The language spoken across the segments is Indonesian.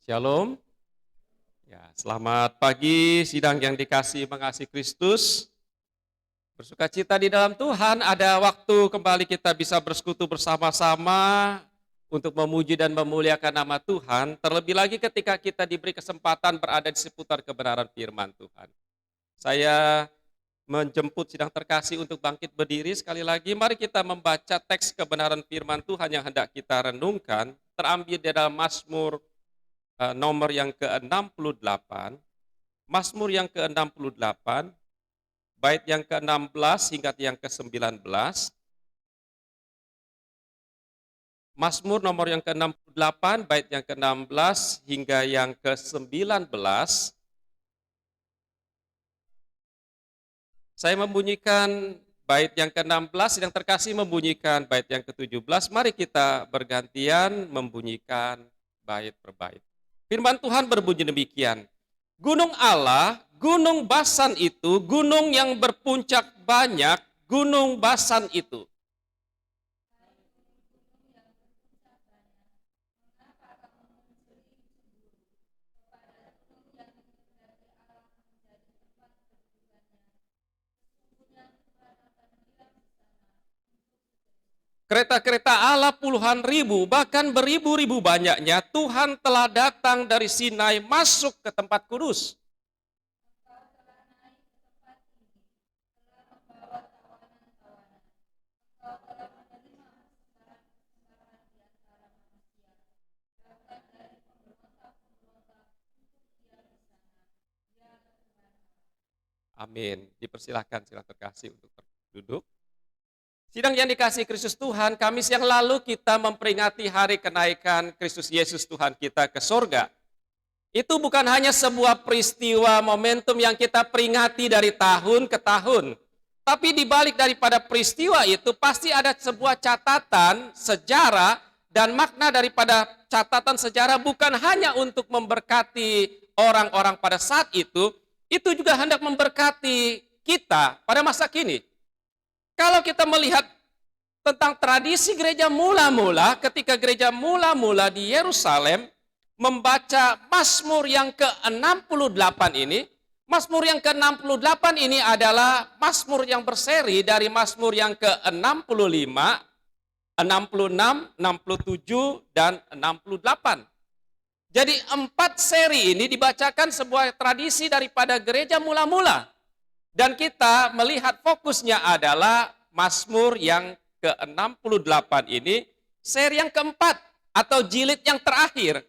Shalom. Ya, selamat pagi sidang yang dikasih mengasihi Kristus. Bersukacita di dalam Tuhan, ada waktu kembali kita bisa bersekutu bersama-sama untuk memuji dan memuliakan nama Tuhan. Terlebih lagi ketika kita diberi kesempatan berada di seputar kebenaran firman Tuhan. Saya menjemput sidang terkasih untuk bangkit berdiri sekali lagi. Mari kita membaca teks kebenaran firman Tuhan yang hendak kita renungkan. Terambil di dalam Mazmur nomor yang ke-68, Mazmur yang ke-68, bait yang ke-16 hingga yang ke-19. Mazmur nomor yang ke-68, bait yang ke-16 hingga yang ke-19. Saya membunyikan bait yang ke-16, yang terkasih membunyikan bait yang ke-17. Mari kita bergantian membunyikan bait per bait. Firman Tuhan berbunyi demikian. Gunung Allah, gunung Basan itu, gunung yang berpuncak banyak, gunung Basan itu. Kereta-kereta Allah puluhan ribu, bahkan beribu-ribu banyaknya, Tuhan telah datang dari Sinai masuk ke tempat kudus. Amin. Dipersilahkan sidang terkasih untuk duduk. Sidang yang dikasihi Kristus Tuhan, Kamis yang lalu kita memperingati hari kenaikan Kristus Yesus Tuhan kita ke sorga. Itu bukan hanya sebuah peristiwa momentum yang kita peringati dari tahun ke tahun. Tapi di balik daripada peristiwa itu pasti ada sebuah catatan sejarah dan makna daripada catatan sejarah bukan hanya untuk memberkati orang-orang pada saat itu juga hendak memberkati kita pada masa kini. Kalau kita melihat tentang tradisi gereja mula-mula, ketika gereja mula-mula di Yerusalem membaca Mazmur yang ke-68 ini, Mazmur yang ke-68 ini adalah Mazmur yang berseri dari Mazmur yang ke-65, 66, 67, dan 68. Jadi 4 seri ini dibacakan sebuah tradisi daripada gereja mula-mula. Dan kita melihat fokusnya adalah Mazmur yang ke-68 ini, seri yang keempat atau jilid yang terakhir.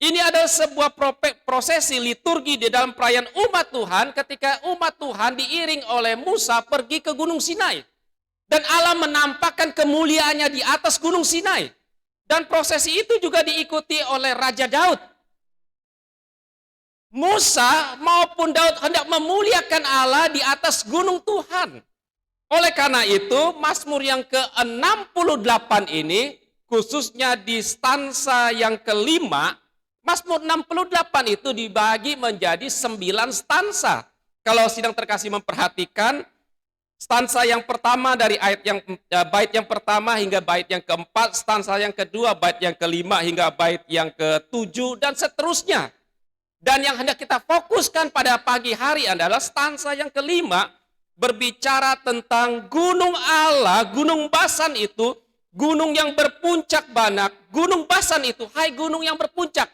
Ini adalah sebuah prosesi liturgi di dalam perayaan umat Tuhan ketika umat Tuhan diiring oleh Musa pergi ke Gunung Sinai. Dan Allah menampakkan kemuliaannya di atas Gunung Sinai. Dan prosesi itu juga diikuti oleh Raja Daud. Musa maupun Daud hendak memuliakan Allah di atas gunung Tuhan. Oleh karena itu, Mazmur yang ke-68 ini, khususnya di stansa yang kelima, Mazmur 68 itu dibagi menjadi 9 stansa. Kalau sidang terkasih memperhatikan, stansa yang pertama dari bait yang pertama hingga bait yang keempat, stansa yang kedua, bait yang kelima hingga bait yang ketujuh, dan seterusnya. Dan yang hendak kita fokuskan pada pagi hari adalah stansa yang kelima, berbicara tentang gunung Allah, gunung Basan itu, gunung yang berpuncak banyak, gunung Basan itu, hai gunung yang berpuncak.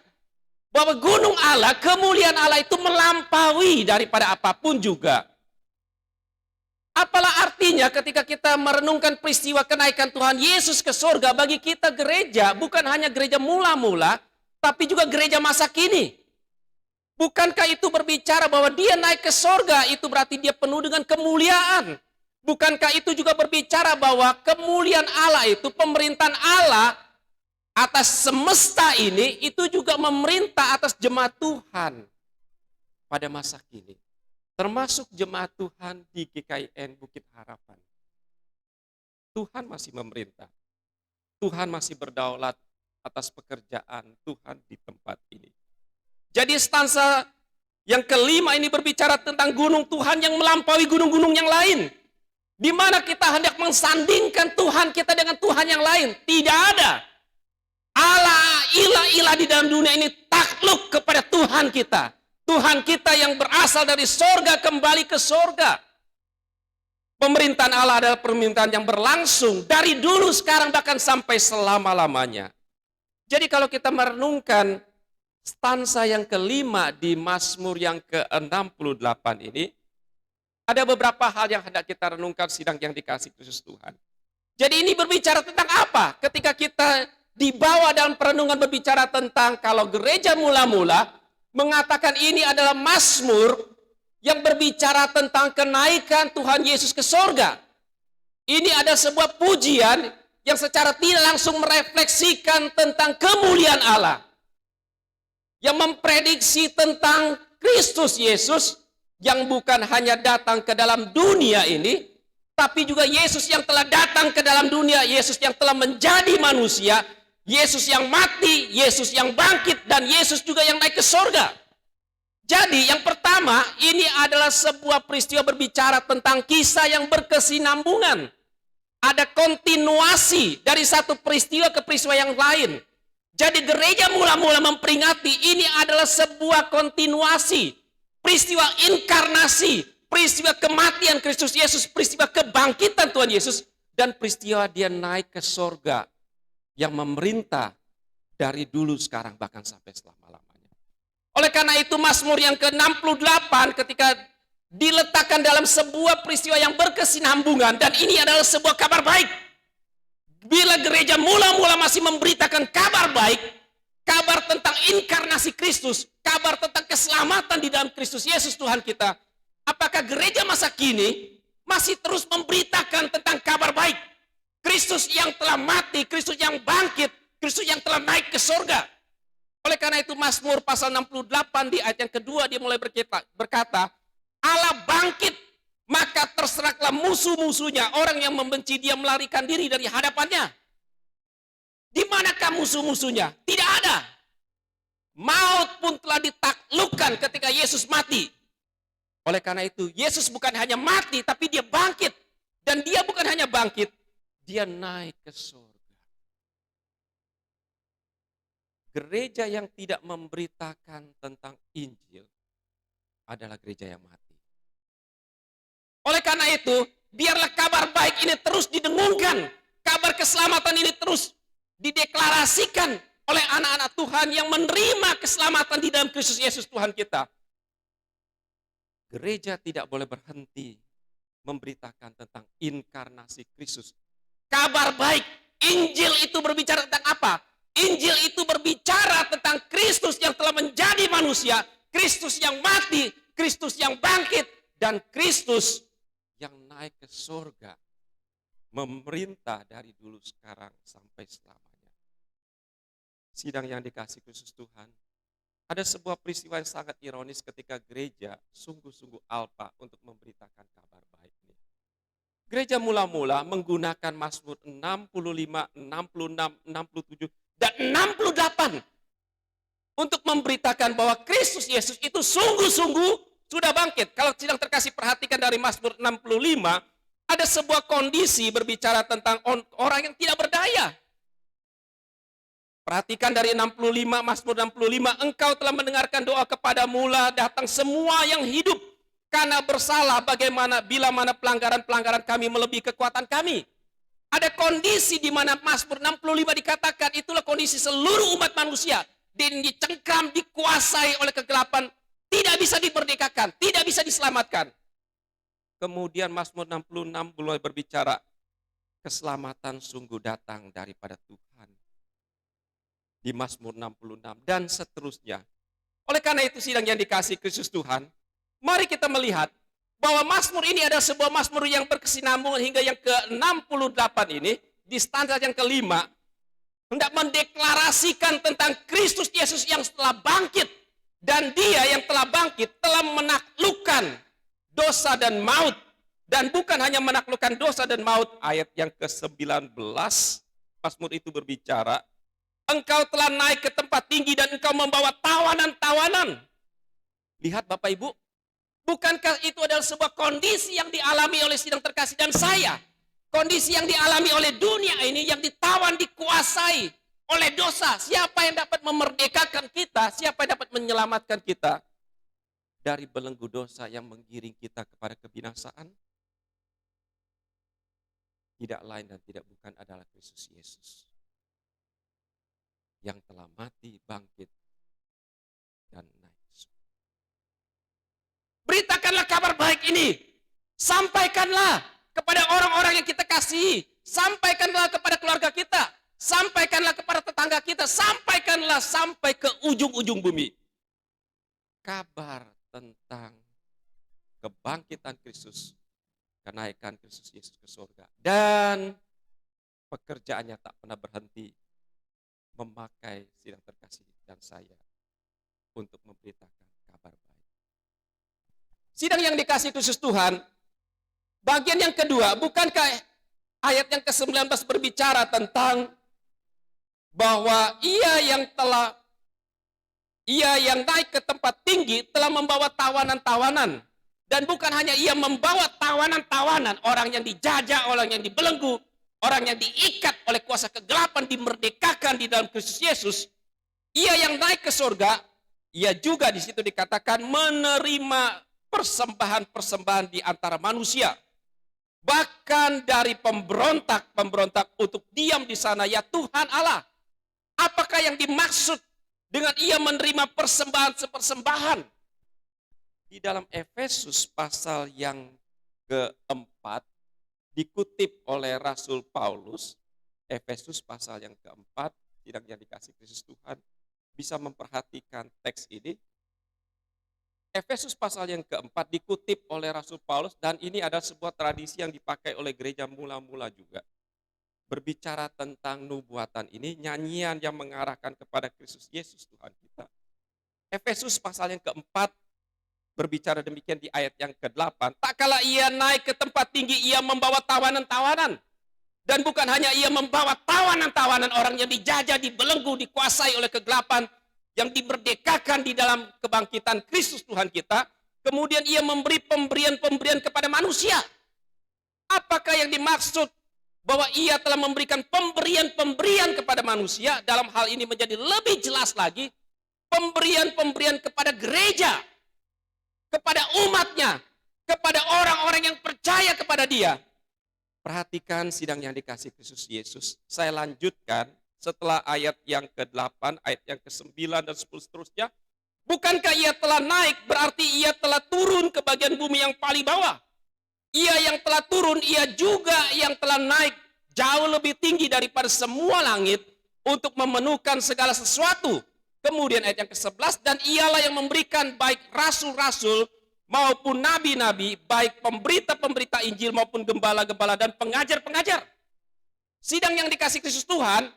Bahwa gunung Allah, kemuliaan Allah itu melampaui daripada apapun juga. Apalah artinya ketika kita merenungkan peristiwa kenaikan Tuhan Yesus ke surga bagi kita gereja, bukan hanya gereja mula-mula, tapi juga gereja masa kini. Bukankah itu berbicara bahwa dia naik ke sorga, itu berarti dia penuh dengan kemuliaan. Bukankah itu juga berbicara bahwa kemuliaan Allah itu, pemerintahan Allah atas semesta ini, itu juga memerintah atas jemaat Tuhan pada masa kini. Termasuk jemaat Tuhan di GKIN Bukit Harapan. Tuhan masih memerintah. Tuhan masih berdaulat atas pekerjaan Tuhan di tempat ini. Jadi stansa yang kelima ini berbicara tentang gunung Tuhan yang melampaui gunung-gunung yang lain. Di mana kita hendak mensandingkan Tuhan kita dengan Tuhan yang lain. Tidak ada. Allah ilah-ilah di dalam dunia ini tak takluk kepada Tuhan kita. Tuhan kita yang berasal dari sorga kembali ke sorga. Pemerintahan Allah adalah pemerintahan yang berlangsung dari dulu, sekarang, bahkan sampai selama-lamanya. Jadi kalau kita merenungkan stansa yang kelima di Mazmur yang ke-68 ini, ada beberapa hal yang hendak kita renungkan sidang yang dikasih Kristus Tuhan. Jadi ini berbicara tentang apa? Ketika kita dibawa dalam perenungan berbicara tentang kalau gereja mula-mula mengatakan ini adalah Mazmur yang berbicara tentang kenaikan Tuhan Yesus ke sorga. Ini ada sebuah pujian yang secara tidak langsung merefleksikan tentang kemuliaan Allah. Yang memprediksi tentang Kristus Yesus yang bukan hanya datang ke dalam dunia ini, tapi juga Yesus yang telah datang ke dalam dunia, Yesus yang telah menjadi manusia, Yesus yang mati, Yesus yang bangkit, dan Yesus juga yang naik ke sorga. Jadi yang pertama, ini adalah sebuah peristiwa berbicara tentang kisah yang berkesinambungan. Ada kontinuasi dari satu peristiwa ke peristiwa yang lain. Jadi gereja mula-mula memperingati ini adalah sebuah kontinuasi. Peristiwa inkarnasi, peristiwa kematian Kristus Yesus, peristiwa kebangkitan Tuhan Yesus, dan peristiwa dia naik ke sorga yang memerintah dari dulu, sekarang, bahkan sampai selama-lamanya. Oleh karena itu Mazmur yang ke-68 ketika diletakkan dalam sebuah peristiwa yang berkesinambungan, dan ini adalah sebuah kabar baik. Bila gereja mula-mula masih memberitakan kabar baik, kabar tentang inkarnasi Kristus, kabar tentang keselamatan di dalam Kristus Yesus Tuhan kita, apakah gereja masa kini masih terus memberitakan tentang kabar baik? Kristus yang telah mati, Kristus yang bangkit, Kristus yang telah naik ke surga. Oleh karena itu Mazmur pasal 68 di ayat yang kedua dia mulai berkata, Allah bangkit, maka terserahlah musuh-musuhnya, orang yang membenci dia melarikan diri dari hadapannya. Di manakah musuh-musuhnya? Tidak ada. Maut pun telah ditaklukkan ketika Yesus mati. Oleh karena itu Yesus bukan hanya mati, tapi dia bangkit. Dan dia bukan hanya bangkit, dia naik ke surga. Gereja yang tidak memberitakan tentang Injil adalah gereja yang mati. Oleh karena itu, biarlah kabar baik ini terus didengungkan. Kabar keselamatan ini terus dideklarasikan oleh anak-anak Tuhan yang menerima keselamatan di dalam Kristus Yesus Tuhan kita. Gereja tidak boleh berhenti memberitakan tentang inkarnasi Kristus. Kabar baik, Injil itu berbicara tentang apa? Injil itu berbicara tentang Kristus yang telah menjadi manusia, Kristus yang mati, Kristus yang bangkit, dan Kristus yang naik ke surga, memerintah dari dulu, sekarang, sampai selamanya. Sidang yang dikasih Kristus Tuhan, ada sebuah peristiwa yang sangat ironis ketika gereja sungguh-sungguh alpa untuk memberitakan kabar baik ini. Gereja mula-mula menggunakan Mazmur 65, 66, 67, dan 68 untuk memberitakan bahwa Kristus Yesus itu sungguh-sungguh sudah bangkit. Kalau sedang terkasih perhatikan dari Mazmur 65, ada sebuah kondisi berbicara tentang orang yang tidak berdaya. Perhatikan dari 65, Mazmur 65, engkau telah mendengarkan doa kepada mula datang semua yang hidup. Karena bersalah bagaimana bila mana pelanggaran-pelanggaran kami melebihi kekuatan kami. Ada kondisi di mana Mazmur 65 dikatakan itulah kondisi seluruh umat manusia. Dicengkram, dikuasai oleh kegelapan, tidak bisa dimerdekakan, tidak bisa diselamatkan. Kemudian Mazmur 66 mulai berbicara, keselamatan sungguh datang daripada Tuhan. Di Mazmur 66 dan seterusnya. Oleh karena itu sidang yang dikasih Kristus Tuhan, mari kita melihat bahwa Mazmur ini adalah sebuah Mazmur yang berkesinambungan hingga yang ke-68 ini, di standar yang kelima, hendak mendeklarasikan tentang Kristus Yesus yang telah bangkit. Dan dia yang telah bangkit telah menaklukkan dosa dan maut. Dan bukan hanya menaklukkan dosa dan maut, ayat yang ke-19, Mazmur itu berbicara, engkau telah naik ke tempat tinggi dan engkau membawa tawanan-tawanan. Lihat Bapak Ibu, bukankah itu adalah sebuah kondisi yang dialami oleh sidang terkasih dan saya? Kondisi yang dialami oleh dunia ini yang ditawan, dikuasai. oleh dosa. Siapa yang dapat memerdekakan kita? Siapa yang dapat menyelamatkan kita dari belenggu dosa yang menggiring kita kepada kebinasaan? Tidak lain dan tidak bukan adalah Kristus Yesus yang telah mati, bangkit, dan naik. Beritakanlah kabar baik ini. Sampaikanlah kepada orang-orang yang kita kasihi. Sampaikanlah kepada keluarga kita. Sampaikanlah kepada tetangga kita. Sampaikanlah sampai ke ujung-ujung bumi. Kabar tentang kebangkitan Kristus, kenaikan Kristus Yesus ke surga. Dan pekerjaannya tak pernah berhenti memakai sidang terkasih dan saya untuk memberitakan kabar baik. Sidang yang dikasih Kristus Tuhan, bagian yang kedua, bukankah ayat yang ke-19 berbicara tentang bahwa ia yang naik ke tempat tinggi telah membawa tawanan-tawanan. Dan bukan hanya ia membawa tawanan-tawanan, orang yang dijajah, orang yang dibelenggu, orang yang diikat oleh kuasa kegelapan, dimerdekakan di dalam Kristus Yesus. Ia yang naik ke surga, ia juga di situ dikatakan menerima persembahan-persembahan di antara manusia. Bahkan dari pemberontak untuk diam di sana, ya Tuhan Allah. Apakah yang dimaksud dengan ia menerima persembahan? Di dalam Efesus pasal yang keempat, dikutip oleh Rasul Paulus, Efesus pasal yang keempat, sidang yang dikasih Kristus Tuhan, bisa memperhatikan teks ini. Efesus pasal yang keempat dikutip oleh Rasul Paulus, dan ini adalah sebuah tradisi yang dipakai oleh gereja mula-mula juga. Berbicara tentang nubuatan ini, nyanyian yang mengarahkan kepada Kristus Yesus Tuhan kita. Efesus pasal yang keempat berbicara demikian di ayat yang ke-8. Tak kala ia naik ke tempat tinggi, ia membawa tawanan-tawanan. Dan bukan hanya ia membawa tawanan-tawanan, orang yang dijajah, dibelenggu, dikuasai oleh kegelapan, yang dimerdekakan di dalam kebangkitan Kristus Tuhan kita, kemudian ia memberi pemberian-pemberian kepada manusia. Apakah yang dimaksud bahwa ia telah memberikan pemberian-pemberian kepada manusia? Dalam hal ini menjadi lebih jelas lagi, pemberian-pemberian kepada gereja, kepada umatnya, kepada orang-orang yang percaya kepada dia. Perhatikan sidang yang dikasih Kristus Yesus. Saya lanjutkan setelah ayat yang ke-8, ayat yang ke-9 dan 10 seterusnya. Bukankah ia telah naik, berarti ia telah turun ke bagian bumi yang paling bawah. Ia yang telah turun, ia juga yang telah naik jauh lebih tinggi daripada semua langit untuk memenuhkan segala sesuatu. Kemudian ayat yang ke-11, dan ialah yang memberikan baik rasul-rasul maupun nabi-nabi, baik pemberita-pemberita Injil maupun gembala-gembala dan pengajar-pengajar. Sidang yang dikasih Kristus Tuhan,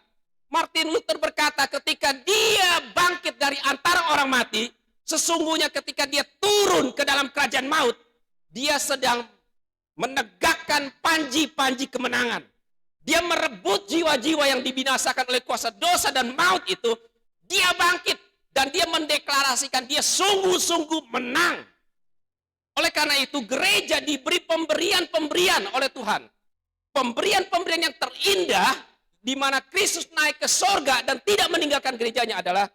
Martin Luther berkata ketika dia bangkit dari antara orang mati, sesungguhnya ketika dia turun ke dalam kerajaan maut, dia sedang menegakkan panji-panji kemenangan. Dia merebut jiwa-jiwa yang dibinasakan oleh kuasa dosa dan maut itu. Dia bangkit dan dia mendeklarasikan dia sungguh-sungguh menang. Oleh karena itu gereja diberi pemberian-pemberian oleh Tuhan. Pemberian-pemberian yang terindah di mana Kristus naik ke sorga dan tidak meninggalkan gerejanya adalah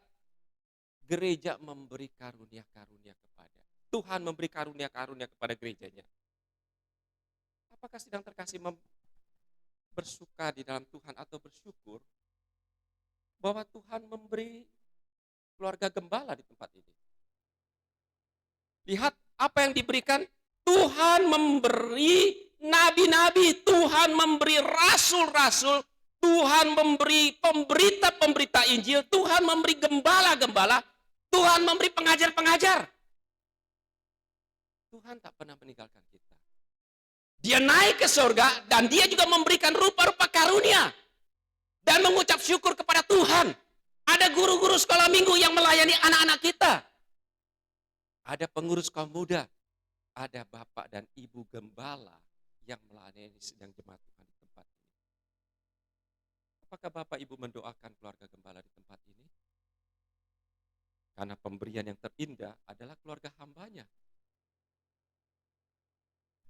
gereja memberi karunia-karunia kepada Tuhan, memberi karunia-karunia kepada gerejanya. Apakah sidang terkasih bersuka di dalam Tuhan atau bersyukur bahwa Tuhan memberi keluarga gembala di tempat ini? Lihat apa yang diberikan. Tuhan memberi nabi-nabi, Tuhan memberi rasul-rasul, Tuhan memberi pemberita-pemberita Injil, Tuhan memberi gembala-gembala, Tuhan memberi pengajar-pengajar. Tuhan tak pernah meninggalkan kita. Dia naik ke surga dan dia juga memberikan rupa-rupa karunia dan mengucap syukur kepada Tuhan. Ada guru-guru sekolah minggu yang melayani anak-anak kita. Ada pengurus kaum muda, ada bapak dan ibu gembala yang melayani sidang jemaat Tuhan di tempat ini. Apakah bapak ibu mendoakan keluarga gembala di tempat ini? Karena pemberian yang terindah adalah keluarga hambanya.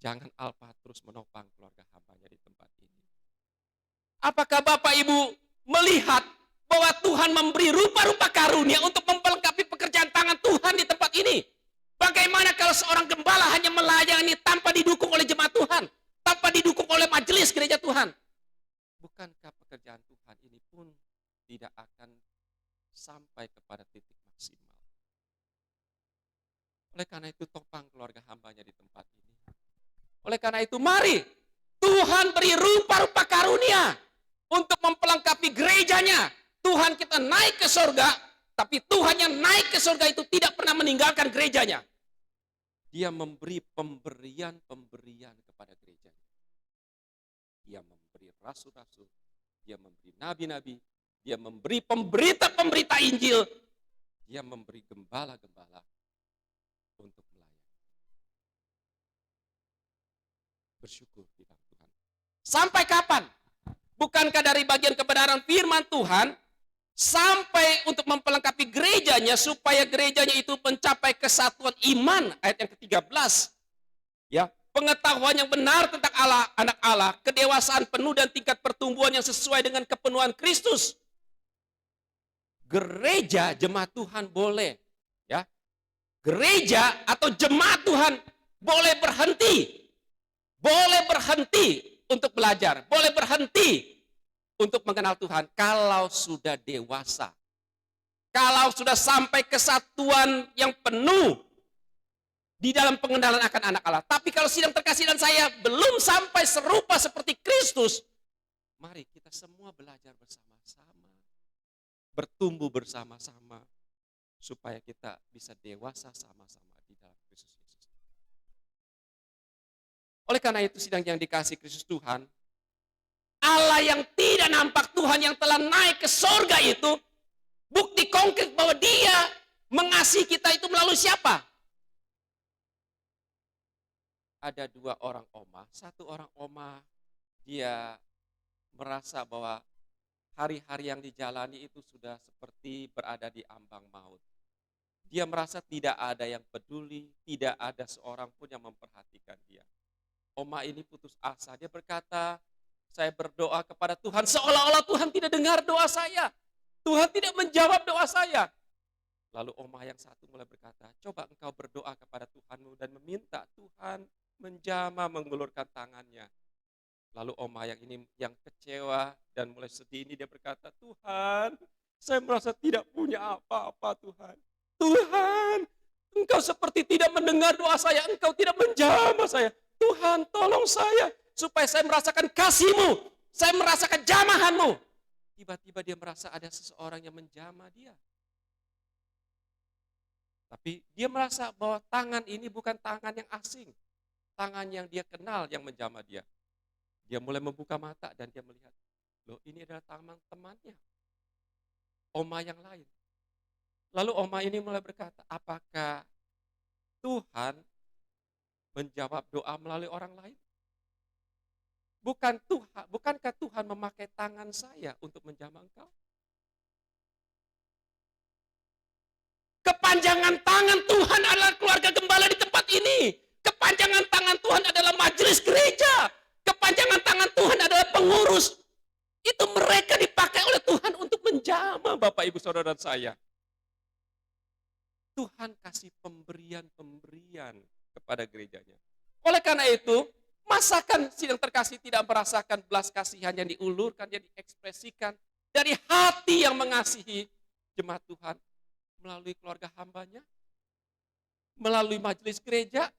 Jangan alpa terus menopang keluarga hambanya di tempat ini. Apakah bapak ibu melihat bahwa Tuhan memberi rupa-rupa karunia untuk memperlengkapi pekerjaan tangan Tuhan di tempat ini. Bagaimana kalau seorang gembala hanya melayani tanpa didukung oleh jemaat Tuhan, tanpa didukung oleh majelis gereja Tuhan? Bukankah pekerjaan Tuhan ini pun tidak akan sampai kepada titik maksimal? Oleh karena itu topang keluarga hambanya di tempat ini. Oleh karena itu mari Tuhan beri rupa-rupa karunia untuk memperlengkapi gerejanya. Tuhan kita naik ke surga, tapi Tuhan yang naik ke surga itu tidak pernah meninggalkan gerejanya. Dia memberi pemberian-pemberian kepada gerejanya. Dia memberi rasul-rasul, dia memberi nabi-nabi, dia memberi pemberita-pemberita Injil, dia memberi gembala-gembala untuk melayani. Bersyukur di dalam Tuhan. Sampai kapan? Bukankah dari bagian kebenaran firman Tuhan sampai untuk memperlengkapi gerejanya supaya gerejanya itu mencapai kesatuan iman, ayat yang ke-13. Ya, pengetahuan yang benar tentang Allah, anak Allah, kedewasaan penuh dan tingkat pertumbuhan yang sesuai dengan kepenuhan Kristus. Gereja jemaat Tuhan boleh, ya. Gereja atau jemaat Tuhan boleh berhenti. Boleh berhenti untuk belajar, boleh berhenti untuk mengenal Tuhan kalau sudah dewasa. Kalau sudah sampai kesatuan yang penuh di dalam pengenalan akan anak Allah. Tapi kalau sidang terkasih dan saya belum sampai serupa seperti Kristus, mari kita semua belajar bersama-sama, bertumbuh bersama-sama, supaya kita bisa dewasa sama-sama di dalam Kristus Yesus. Oleh karena itu sidang yang dikasihi Kristus Tuhan, Allah yang tidak nampak, Tuhan yang telah naik ke sorga itu, bukti konkret bahwa dia mengasihi kita itu melalui siapa? Ada dua orang oma. Satu orang oma, dia merasa bahwa hari-hari yang dijalani itu sudah seperti berada di ambang maut. Dia merasa tidak ada yang peduli, tidak ada seorang pun yang memperhatikan dia. Oma ini putus asa, dia berkata, saya berdoa kepada Tuhan, seolah-olah Tuhan tidak dengar doa saya. Tuhan tidak menjawab doa saya. Lalu oma yang satu mulai berkata, coba engkau berdoa kepada Tuhanmu dan meminta Tuhan menjamah mengulurkan tangannya. Lalu oma yang ini yang kecewa dan mulai sedih ini dia berkata, Tuhan, saya merasa tidak punya apa-apa Tuhan. Tuhan, engkau seperti tidak mendengar doa saya, engkau tidak menjamah saya. Tuhan, tolong saya supaya saya merasakan kasih-Mu, saya merasakan jamahan-Mu. Tiba-tiba dia merasa ada seseorang yang menjamah dia. Tapi dia merasa bahwa tangan ini bukan tangan yang asing. Tangan yang dia kenal yang menjamah dia. Dia mulai membuka mata dan dia melihat, loh ini adalah tangan temannya. Oma yang lain. Lalu oma ini mulai berkata, apakah Tuhan menjawab doa melalui orang lain? Bukankah Tuhan memakai tangan saya untuk menjamah engkau? Kepanjangan tangan Tuhan adalah keluarga gembala di tempat ini. Kepanjangan tangan Tuhan adalah majelis gereja. Kepanjangan tangan Tuhan adalah pengurus. Itu mereka dipakai oleh Tuhan untuk menjamah Bapak Ibu Saudara dan saya. Tuhan kasih pemberian-pemberian kepada gerejanya. Oleh karena itu, masakan sidang terkasih tidak merasakan belas kasihan yang diulurkan, yang diekspresikan dari hati yang mengasihi jemaat Tuhan melalui keluarga hambanya, melalui majelis gereja?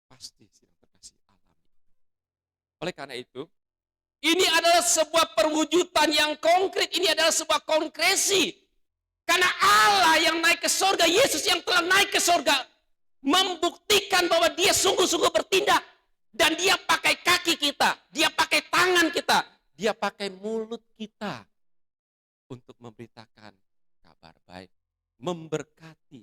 Pasti sidang terkasih alami. Oleh karena itu, ini adalah sebuah perwujudan yang konkret, ini adalah sebuah konkresi. Karena Allah yang naik ke surga, Yesus yang telah naik ke surga, membuktikan bahwa dia sungguh-sungguh bertindak. Dan dia pakai kaki kita, dia pakai tangan kita, dia pakai mulut kita untuk memberitakan kabar baik, memberkati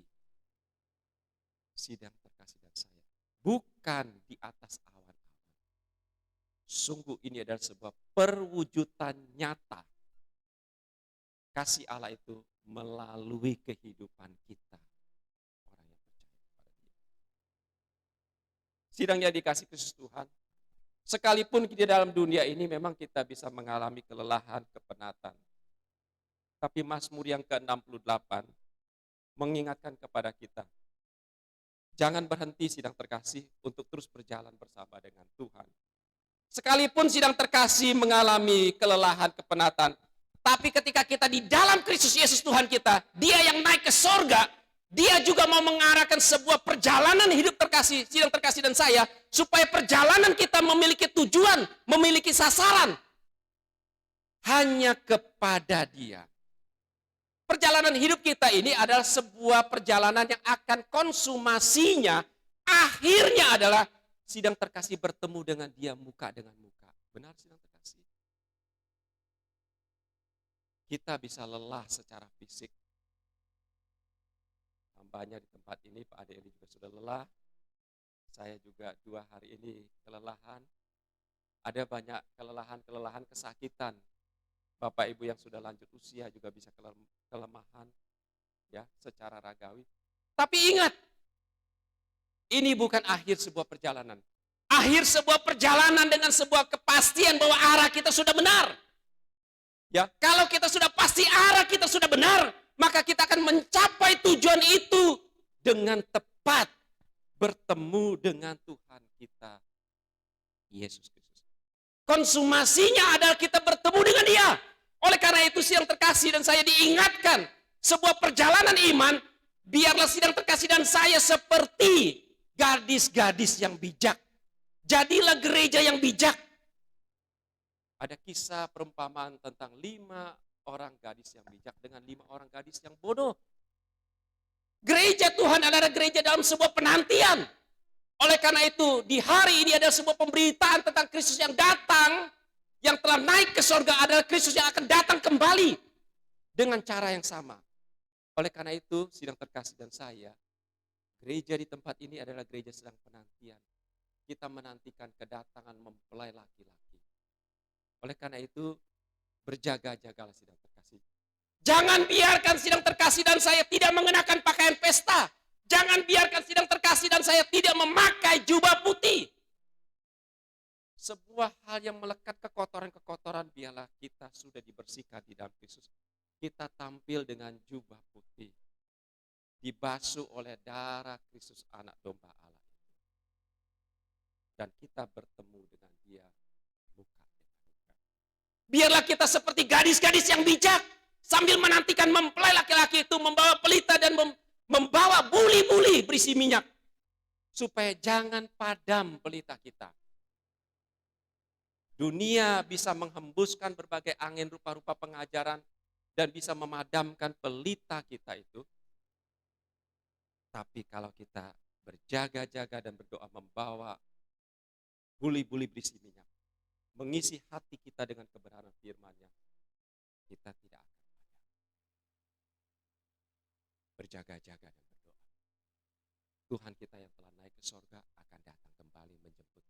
sidang terkasih dan saya. Bukan di atas awan-awan. Sungguh ini adalah sebuah perwujudan nyata kasih Allah itu melalui kehidupan kita, orang yang percaya kepada Dia. Sidang yang dikasih Kristus Tuhan, Sekalipun di dalam dunia ini memang kita bisa mengalami kelelahan, kepenatan. Tapi Mazmur yang ke-68 mengingatkan kepada kita, jangan berhenti sidang terkasih untuk terus berjalan bersama dengan Tuhan. Sekalipun sidang terkasih mengalami kelelahan, kepenatan, tapi ketika kita di dalam Kristus Yesus Tuhan kita, Dia yang naik ke sorga, Dia juga mau mengarahkan sebuah perjalanan hidup terkasih, sidang terkasih dan saya, supaya perjalanan kita memiliki tujuan, memiliki sasaran, hanya kepada Dia. Perjalanan hidup kita ini adalah sebuah perjalanan yang akan konsumasinya, akhirnya adalah sidang terkasih bertemu dengan Dia muka dengan muka. Benar sidang terkasih? Kita bisa lelah secara fisik. Hambanya di tempat ini, Pak Ade Eli juga sudah lelah. Saya juga 2 hari ini kelelahan. Ada banyak kelelahan kesakitan. Bapak Ibu yang sudah lanjut usia juga bisa kelemahan ya secara ragawi. Tapi ingat, ini bukan akhir sebuah perjalanan. Akhir sebuah perjalanan dengan sebuah kepastian bahwa arah kita sudah benar. Ya, kalau kita sudah pasti arah kita sudah benar, maka kita akan mencapai tujuan itu dengan tepat bertemu dengan Tuhan kita, Yesus Kristus. Konsumasinya adalah kita bertemu dengan Dia. Oleh karena itu sidang terkasih dan saya diingatkan, sebuah perjalanan iman, biarlah sidang terkasih dan saya seperti gadis-gadis yang bijak. Jadilah gereja yang bijak. Ada kisah perumpamaan tentang 5 orang gadis yang bijak dengan 5 orang gadis yang bodoh. Gereja Tuhan adalah gereja dalam sebuah penantian. Oleh karena itu, di hari ini ada sebuah pemberitaan tentang Kristus yang datang, yang telah naik ke sorga adalah Kristus yang akan datang kembali dengan cara yang sama. Oleh karena itu, sidang terkasih dan saya, gereja di tempat ini adalah gereja sedang penantian. Kita menantikan kedatangan mempelai laki-laki. Oleh karena itu, berjaga-jagalah sidang terkasih. Jangan biarkan sidang terkasih dan saya tidak mengenakan pakaian pesta. Jangan biarkan sidang terkasih dan saya tidak memakai jubah putih. Sebuah hal yang melekat kekotoran-kekotoran, biarlah kita sudah dibersihkan di dalam Kristus. Kita tampil dengan jubah putih, dibasuh oleh darah Kristus anak domba Allah. Dan kita bertemu dengan Dia muka dengan muka. Biarlah kita seperti gadis-gadis yang bijak, sambil menantikan mempelai laki-laki itu membawa pelita dan membawa buli-buli berisi minyak. Supaya jangan padam pelita kita. Dunia bisa menghembuskan berbagai angin rupa-rupa pengajaran dan bisa memadamkan pelita kita itu. Tapi kalau kita berjaga-jaga dan berdoa membawa buli-buli berisi minyak, mengisi hati kita dengan kebenaran firman-Nya, kita tidak akan padam. Berjaga-jaga dan berdoa. Tuhan kita yang telah naik ke sorga akan datang kembali menjemput